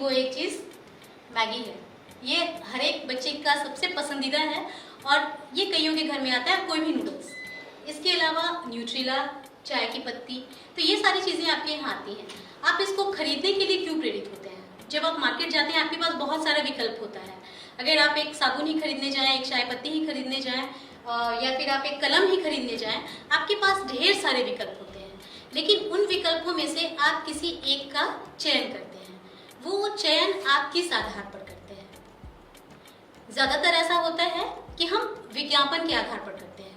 वो एक cheese Maggi है। ये हर एक बच्चे का सबसे पसंदीदा है और ये कईयों के घर में आता है, कोई भी नूडल्स। इसके अलावा न्यूट्रीला, चाय की पत्ती, तो ये सारी चीज़ें आपके यहाँ आती हैं। आप इसको खरीदने के लिए क्यों प्रेरित होते हैं? जब आप मार्केट जाते हैं आपके पास बहुत सारा विकल्प होता है। अगर आप एक साबुन ही खरीदने जाएं, एक चाय पत्ती ही खरीदने जाएं या फिर आप एक कलम ही खरीदने जाएं, आपके पास ढेर सारे विकल्प होते हैं। लेकिन उन विकल्पों में से आप किसी एक का चयन करते हैं। वो चयन आप किस आधार पर करते हैं? ज़्यादातर ऐसा होता है कि हम विज्ञापन के आधार पर करते हैं।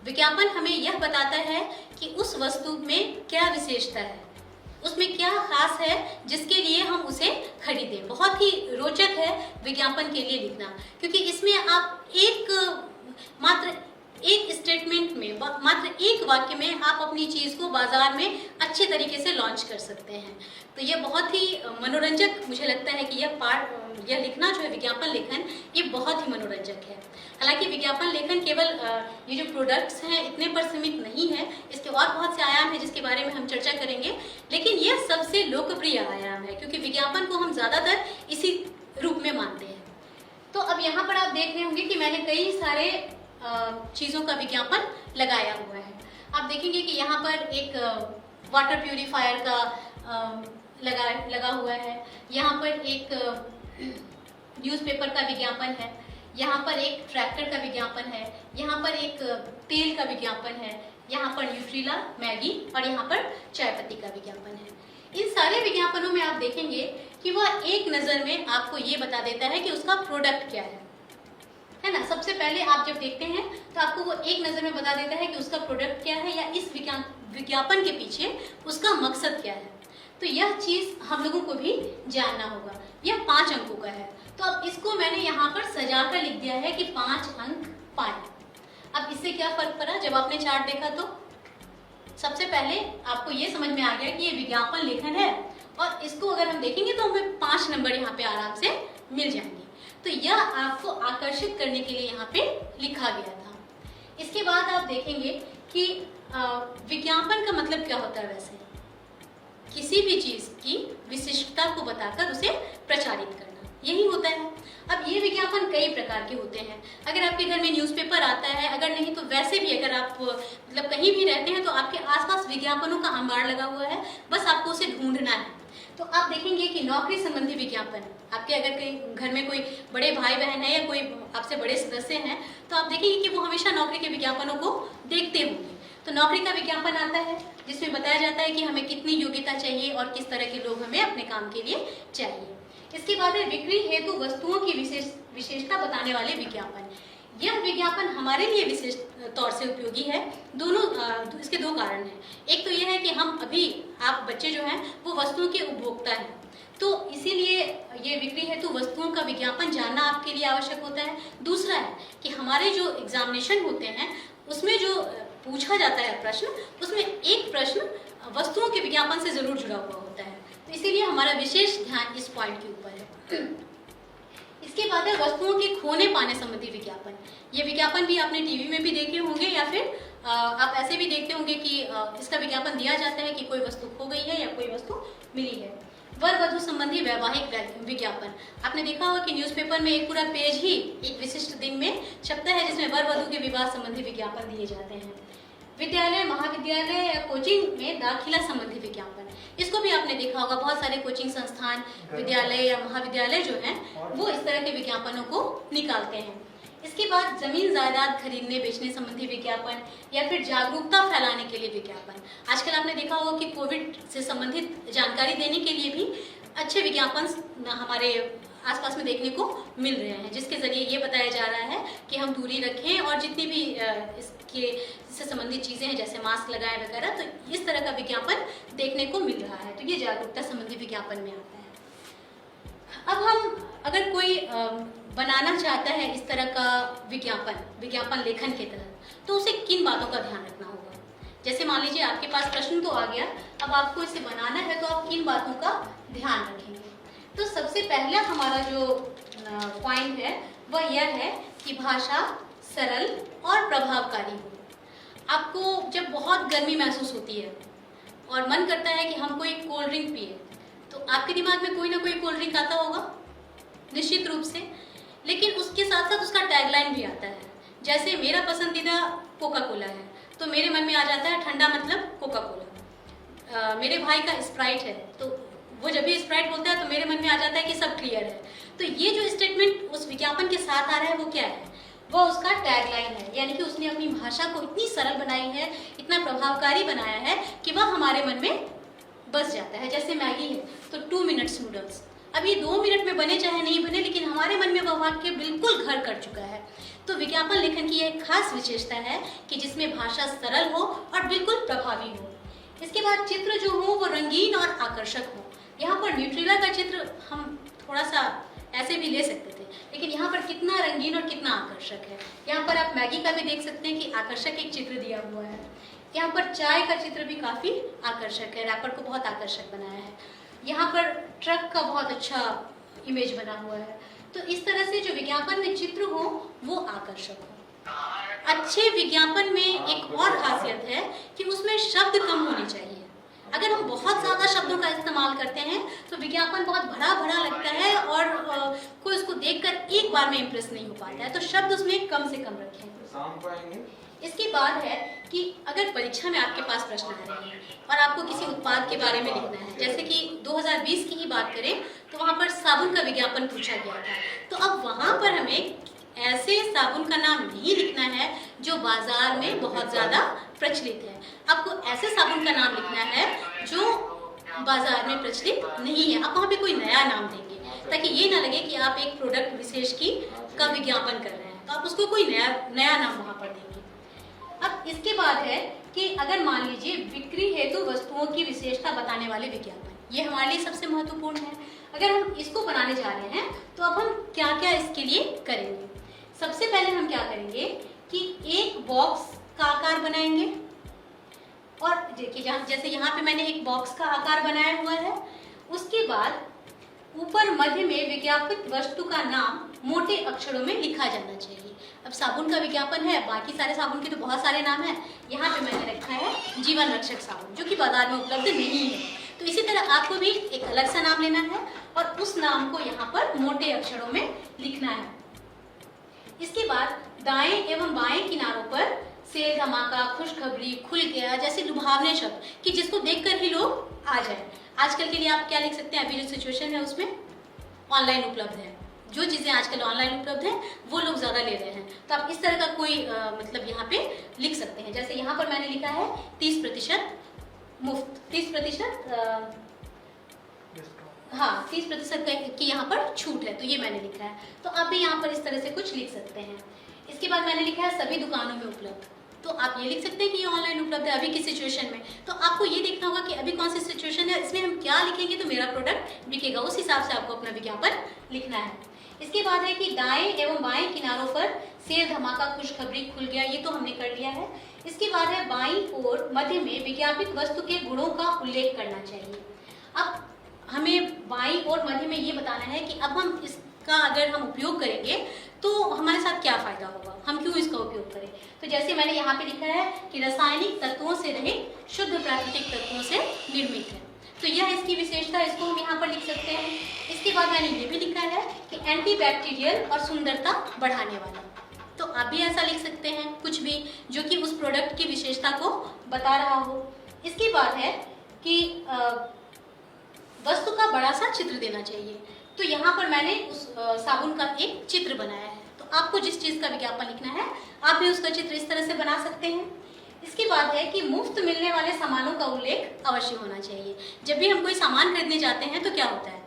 विज्ञापन हमें यह बताता है कि उस वस्तु में क्या विशेषता है, उसमें क्या खास है जिसके लिए हम उसे खरीदें। बहुत ही रोचक है विज्ञापन के लिए लिखना, क्योंकि इसमें आप मात्र एक स्टेटमेंट में, मात्र एक वाक्य में आप अपनी चीज़ को बाजार में अच्छे तरीके से लॉन्च कर सकते हैं। तो यह बहुत ही मनोरंजक मुझे लगता है कि यह लिखना जो है विज्ञापन लेखन, ये बहुत ही मनोरंजक है। हालांकि विज्ञापन लेखन केवल ये जो प्रोडक्ट्स हैं इतने पर सीमित नहीं है, इसके और बहुत से आयाम हैं जिसके बारे में हम चर्चा करेंगे, लेकिन यह सबसे लोकप्रिय आयाम है क्योंकि विज्ञापन को हम ज़्यादातर इसी रूप में मानते हैं। तो अब यहाँ पर आप देख रहे होंगे कि मैंने कई सारे चीज़ों का विज्ञापन लगाया हुआ है। आप देखेंगे कि यहाँ पर एक वाटर प्यूरिफायर का लगा हुआ है, यहाँ पर एक न्यूज़पेपर का विज्ञापन है, यहाँ पर एक ट्रैक्टर का विज्ञापन है, यहाँ पर एक तेल का विज्ञापन है, यहाँ पर न्यूट्रीला, मैगी और यहाँ पर चाय पत्ती का विज्ञापन है। इन सारे विज्ञापनों में आप देखेंगे कि वह एक नज़र में आपको ये बता देता है कि उसका प्रोडक्ट क्या है ना। सबसे पहले आप जब देखते हैं तो आपको वो एक नज़र में बता देता है कि उसका प्रोडक्ट क्या है या इस विज्ञापन के पीछे उसका मकसद क्या है। तो यह चीज़ हम लोगों को भी जानना होगा। यह 5 अंकों का है, तो अब इसको मैंने यहाँ पर सजा कर लिख दिया है कि 5 अंक पाए। अब इससे क्या फर्क पड़ा जब आपने चार्ट देखा? तो सबसे पहले आपको ये समझ में आ गया कि ये विज्ञापन लेखन है और इसको अगर हम देखेंगे तो हमें 5 नंबर यहाँ पे आराम से मिल जाएंगे। तो यह आपको आकर्षित करने के लिए यहाँ पे लिखा गया था। इसके बाद आप देखेंगे कि विज्ञापन का मतलब क्या होता है। वैसे किसी भी चीज़ की विशिष्टता को बताकर उसे प्रचारित करना, यही होता है। अब ये विज्ञापन कई प्रकार के होते हैं। अगर आपके घर में न्यूज़पेपर आता है, अगर नहीं तो वैसे भी अगर आप मतलब कहीं भी रहते हैं तो आपके आसपास विज्ञापनों का अंबार लगा हुआ है, बस आपको उसे ढूंढना है। तो आप देखेंगे कि नौकरी संबंधी विज्ञापन, आपके अगर कहीं घर में कोई बड़े भाई बहन है या कोई आपसे बड़े सदस्य हैं तो आप देखेंगे कि वो हमेशा नौकरी के विज्ञापनों को देखते होंगे। तो नौकरी का विज्ञापन आता है जिसमें बताया जाता है कि हमें कितनी योग्यता चाहिए और किस तरह के लोग हमें अपने काम के लिए चाहिए। इसके बाद है बिक्री हेतु वस्तुओं की विशेषता बताने वाले विज्ञापन। यह विज्ञापन हमारे लिए विशेष तौर से उपयोगी है। इसके 2 कारण हैं। एक तो यह है कि हम अभी आप बच्चे जो हैं वो वस्तुओं के उपभोक्ता हैं, तो इसीलिए ये बिक्री हेतु वस्तुओं का विज्ञापन जानना आपके लिए आवश्यक होता है। दूसरा है कि हमारे जो एग्जामिनेशन होते हैं उसमें जो पूछा जाता है प्रश्न, उसमें एक प्रश्न वस्तुओं के विज्ञापन से जरूर जुड़ा हुआ होता है, तो इसीलिए हमारा विशेष ध्यान इस पॉइंट के ऊपर है। इसके बाद है वस्तुओं के खोने पाने संबंधी विज्ञापन। ये विज्ञापन भी आपने टीवी में भी देखे होंगे या फिर आप ऐसे भी देखते होंगे कि इसका विज्ञापन दिया जाता है कि कोई वस्तु खो गई है या कोई वस्तु मिली है। वर वधु संबंधी वैवाहिक विज्ञापन, आपने देखा होगा कि न्यूज़पेपर में एक पूरा पेज ही एक विशिष्ट दिन में छपता है जिसमें वर वधु के विवाह संबंधी विज्ञापन दिए जाते हैं। विद्यालय, महाविद्यालय या कोचिंग में दाखिला संबंधी विज्ञापन, इसको भी आपने देखा होगा। बहुत सारे कोचिंग संस्थान, विद्यालय या महाविद्यालय जो हैं वो इस तरह के विज्ञापनों को निकालते हैं। इसके बाद जमीन जायदाद खरीदने बेचने संबंधी विज्ञापन या फिर जागरूकता फैलाने के लिए विज्ञापन। आजकल आपने देखा होगा कि कोविड से संबंधित जानकारी देने के लिए भी अच्छे विज्ञापन हमारे आसपास में देखने को मिल रहे हैं, जिसके जरिए ये बताया जा रहा है कि हम दूरी रखें और जितनी भी इससे संबंधित चीज़ें हैं जैसे मास्क लगाएं वगैरह, तो इस तरह का विज्ञापन देखने को मिल रहा है। तो ये जागरूकता संबंधी विज्ञापन में आता है। अब हम अगर कोई बनाना चाहता है इस तरह का विज्ञापन लेखन के तहत, तो उसे किन बातों का ध्यान रखना होगा? जैसे मान लीजिए आपके पास प्रश्न तो आ गया, अब आपको इसे बनाना है तो आप किन बातों का ध्यान रखेंगे? तो सबसे पहला हमारा जो पॉइंट है वह यह है कि भाषा सरल और प्रभावकारी हो। आपको जब बहुत गर्मी महसूस होती है और मन करता है कि हम कोई कोल्ड ड्रिंक पिए, तो आपके दिमाग में कोई ना कोई कोल्ड ड्रिंक आता होगा निश्चित रूप से, लेकिन उसके साथ साथ उसका टैगलाइन भी आता है। जैसे मेरा पसंदीदा कोका कोला है तो मेरे मन में आ जाता है ठंडा मतलब कोका कोला। मेरे भाई का स्प्राइट है तो वो जब भी स्प्राइट बोलता है तो मेरे मन में आ जाता है कि सब क्लियर है। तो ये जो स्टेटमेंट उस विज्ञापन के साथ आ रहा है वो क्या है, वो उसका टैगलाइन है। यानी कि उसने अपनी भाषा को इतनी सरल बनाई है, इतना प्रभावकारी बनाया है कि वह हमारे मन में बस जाता है। जैसे मैगी है तो 2 मिनट्स नूडल्स, अब ये 2 मिनट में बने चाहे नहीं बने, लेकिन हमारे मन में वह वाक्य बिल्कुल घर कर चुका है। तो विज्ञापन लेखन की एक खास विशेषता है कि जिसमें भाषा सरल हो और बिल्कुल प्रभावी हो। इसके बाद चित्र जो हो वो रंगीन और आकर्षक हो। यहाँ पर न्यूट्रेला का चित्र हम थोड़ा सा ऐसे भी ले सकते थे, लेकिन यहाँ पर कितना रंगीन और कितना आकर्षक है। यहाँ पर आप मैगी का भी देख सकते हैं कि आकर्षक एक चित्र दिया हुआ है। यहाँ पर चाय का चित्र भी काफ़ी आकर्षक है, रैपर को बहुत आकर्षक बनाया है। यहाँ पर ट्रक का बहुत अच्छा इमेज बना हुआ है। तो इस तरह से जो विज्ञापन में चित्र हो वो आकर्षक हो। अच्छे विज्ञापन में एक और खासियत है कि उसमें शब्द कम होने चाहिए। अगर हम बहुत ज़्यादा शब्दों का इस्तेमाल करते हैं तो विज्ञापन बहुत भरा भरा लगता है और कोई उसको देखकर एक बार में इम्प्रेस नहीं हो पाता है। तो शब्द उसमें कम से कम रखें। इसके बाद है कि अगर परीक्षा में आपके पास प्रश्न आ रहे हैं और आपको किसी उत्पाद के बारे में लिखना है, जैसे कि 2020 की ही बात करें तो वहाँ पर साबुन का विज्ञापन पूछा गया था। तो अब वहाँ पर हमें ऐसे साबुन का नाम नहीं लिखना है जो बाजार में बहुत ज़्यादा प्रचलित है। आपको ऐसे साबुन का नाम लिखना है जो बाजार में प्रचलित नहीं है। आप वहाँ पे कोई नया नाम देंगे ताकि ये ना लगे कि आप एक प्रोडक्ट विशेष का विज्ञापन कर रहे हैं, तो आप उसको कोई नया नाम वहाँ पर देंगे। अब इसके बाद है कि अगर मान लीजिए बिक्री हेतु वस्तुओं की विशेषता बताने वाले विज्ञापन, ये हमारे लिए सबसे महत्वपूर्ण है। अगर हम इसको बनाने जा रहे हैं तो अब हम क्या क्या इसके लिए करेंगे। सबसे पहले हम क्या करेंगे कि एक बॉक्स का आकार बनाएंगे, और देखिए जैसे यहाँ पे मैंने एक बॉक्स का आकार बनाया हुआ है। उसके बाद ऊपर मध्य में विज्ञापित वस्तु का नाम मोटे अक्षरों में लिखा जाना चाहिए। अब साबुन का विज्ञापन है, बाकी सारे साबुन के तो बहुत सारे नाम हैं। यहाँ पे मैंने रखा है जीवन रक्षक साबुन, जो कि बाजार में उपलब्ध नहीं है। तो इसी तरह आपको भी एक अलग सा नाम लेना है और उस नाम को यहाँ पर मोटे अक्षरों में लिखना है। इसके बाद दाएं एवं बाएं किनारों पर सेल, धमाका, खुशखबरी, खुल गया जैसे लुभावने शब्द कि जिसको देखकर ही लोग आ जाए। आजकल के लिए आप क्या लिख सकते हैं, अभी जो सिचुएशन है उसमें ऑनलाइन उपलब्ध है, जो चीज़ें आजकल ऑनलाइन उपलब्ध है वो लोग ज़्यादा ले रहे हैं। तो आप इस तरह का कोई मतलब यहाँ पे लिख सकते हैं। जैसे यहाँ पर मैंने लिखा है 30% मुफ्त, 30% हाँ 30% की यहाँ पर छूट है, तो ये मैंने लिखा है। तो आप भी यहाँ पर इस तरह से कुछ लिख सकते हैं। इसके बाद मैंने लिखा है सभी दुकानों में उपलब्ध, तो आप ये लिख सकते हैं कि ये ऑनलाइन उपलब्ध है अभी की सिचुएशन में। तो आपको ये देखना होगा कि अभी कौन सी सिचुएशन है, इसमें हम क्या लिखेंगे तो मेरा प्रोडक्ट बिकेगा, उस हिसाब से आपको अपना विज्ञापन लिखना है। इसके बाद है कि दाएं एवं बाएं किनारों पर सेल, धमाका, खुशखबरी, खुल गया, ये तो हमने कर लिया है। इसके बाद है बाईं ओर मध्य में विज्ञापित वस्तु के गुणों का उल्लेख करना चाहिए। अब हमें बाईं ओर मध्य में ये बताना है कि अब हम इसका अगर हम उपयोग करेंगे तो हमारे साथ क्या फायदा होगा, हम क्यों इसका उपयोग करें। तो जैसे मैंने यहाँ पे लिखा है कि रासायनिक तत्वों से रहित, शुद्ध प्राकृतिक तत्वों से निर्मित है, तो यह इसकी विशेषता, इसको हम यहाँ पर लिख सकते हैं। इसके बाद मैंने ये भी लिखा है कि एंटी बैक्टीरियल और सुंदरता बढ़ाने वाला, तो आप भी ऐसा लिख सकते हैं कुछ भी जो कि उस प्रोडक्ट की विशेषता को बता रहा हो। इसके बाद है कि वस्तु का बड़ा सा चित्र देना चाहिए, तो यहाँ पर मैंने उस साबुन का एक चित्र बनाया है। तो आपको जिस चीज़ का विज्ञापन लिखना है आप भी उसका चित्र इस तरह से बना सकते हैं। इसके बाद है कि मुफ्त मिलने वाले सामानों का उल्लेख अवश्य होना चाहिए। जब भी हम कोई सामान खरीदने जाते हैं तो क्या होता है,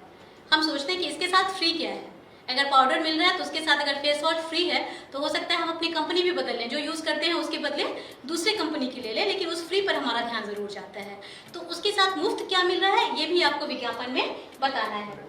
हम सोचते हैं कि इसके साथ फ्री क्या है। अगर पाउडर मिल रहा है तो उसके साथ अगर फेस वॉश फ्री है तो हो सकता है हम अपनी कंपनी भी बदल लें, जो यूज़ करते हैं उसके बदले दूसरे कंपनी की ले लें, लेकिन उस फ्री पर हमारा ध्यान ज़रूर जाता है। तो उसके साथ मुफ्त क्या मिल रहा है ये भी आपको विज्ञापन में बताना है।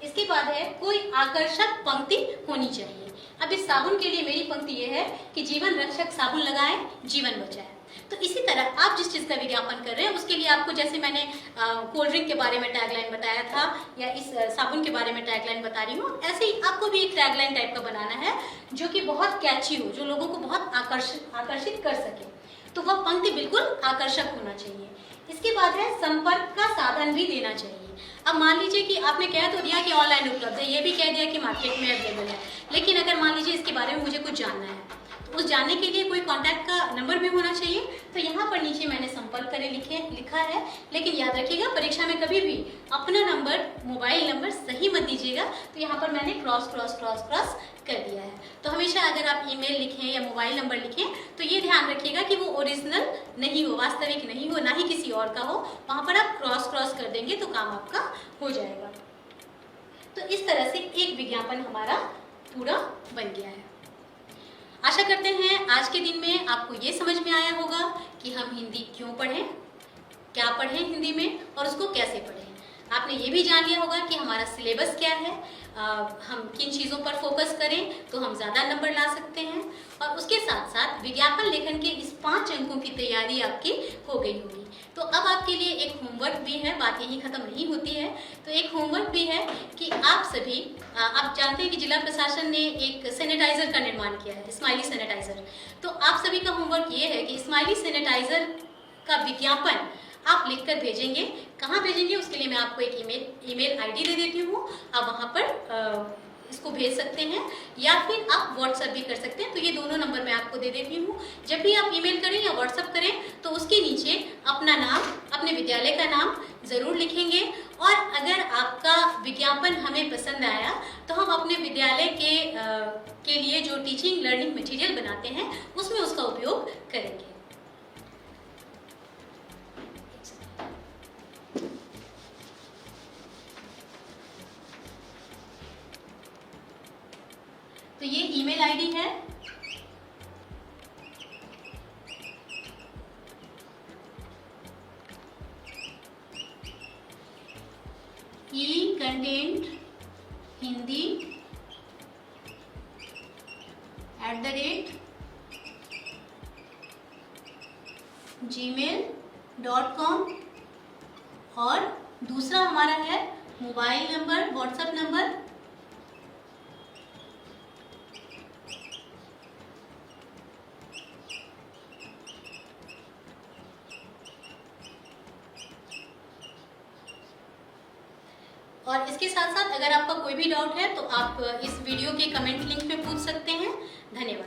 इसके बाद है कोई आकर्षक पंक्ति होनी चाहिए। अब इस साबुन के लिए मेरी पंक्ति ये है कि जीवन रक्षक साबुन लगाएं, जीवन बचाएं। तो इसी तरह आप जिस चीज़ का विज्ञापन कर रहे हैं उसके लिए आपको, जैसे मैंने कोल्ड ड्रिंक के बारे में टैगलाइन बताया था या इस साबुन के बारे में टैगलाइन बता रही हूँ, ऐसे ही आपको भी एक टैगलाइन टाइप का बनाना है जो कि बहुत कैची हो, जो लोगों को बहुत आकर्षित कर सके। तो वह पंक्ति बिल्कुल आकर्षक होना चाहिए। इसके बाद है संपर्क का साधन भी देना चाहिए। अब मान लीजिए कि आपने कह तो दिया कि ऑनलाइन उपलब्ध है, ये भी कह दिया कि मार्केट में अवेलेबल है, लेकिन अगर मान लीजिए इसके बारे में मुझे कुछ जानना है, तो उस जानने के लिए कोई कॉन्टैक्ट का नंबर भी होना चाहिए। तो यहाँ पर नीचे मैंने संपर्क करें लिखा है, लेकिन याद रखिएगा परीक्षा में कभी भी अपना नंबर, मोबाइल नंबर सही मत दीजिएगा। तो यहाँ पर मैंने क्रॉस कर दिया है। तो हमेशा अगर आप ईमेल लिखें या मोबाइल नंबर लिखें तो ये ध्यान रखिएगा कि वो ओरिजिनल नहीं हो, वास्तविक नहीं हो, ना ही किसी और का हो। वहाँ पर आप क्रॉस कर देंगे तो काम आपका हो जाएगा। तो इस तरह से एक विज्ञापन हमारा पूरा बन गया है। आशा करते हैं आज के दिन में आपको ये समझ में आया होगा कि हम हिंदी क्यों पढ़ें, क्या पढ़ें हिंदी में और उसको कैसे पढ़ें। आपने ये भी जान लिया होगा कि हमारा सिलेबस क्या है, हम किन चीज़ों पर फोकस करें तो हम ज़्यादा नंबर ला सकते हैं, और उसके साथ साथ विज्ञापन लेखन के इस 5 अंकों की तैयारी आपकी हो गई होगी। तो अब आपके लिए एक होमवर्क भी है, बात यही खत्म नहीं होती है। तो एक होमवर्क भी है कि आप सभी, आप जानते हैं कि जिला प्रशासन ने एक सैनिटाइजर का निर्माण किया है, स्माइली सैनिटाइजर। तो आप सभी का होमवर्क ये है कि स्माइली सैनिटाइजर का विज्ञापन आप लिखकर भेजेंगे। कहाँ भेजेंगे उसके लिए मैं आपको एक ईमेल आईडी दे देती हूँ, आप वहाँ पर इसको भेज सकते हैं, या फिर आप व्हाट्सएप भी कर सकते हैं। तो ये दोनों नंबर मैं आपको दे देती हूँ। जब भी आप ईमेल करें या व्हाट्सएप करें तो उसके नीचे अपना नाम, अपने विद्यालय का नाम ज़रूर लिखेंगे। और अगर आपका विज्ञापन हमें पसंद आया तो हम अपने विद्यालय के लिए जो टीचिंग लर्निंग मटीरियल बनाते हैं उसमें उसका उपयोग करेंगे। तो ये ईमेल आईडी है, ई कंटेंट हिंदी @gmail.com, और दूसरा हमारा है मोबाइल नंबर, व्हाट्सएप नंबर और इसके साथ साथ अगर आपका कोई भी डाउट है तो आप इस वीडियो के कमेंट लिंक पे पूछ सकते हैं। धन्यवाद।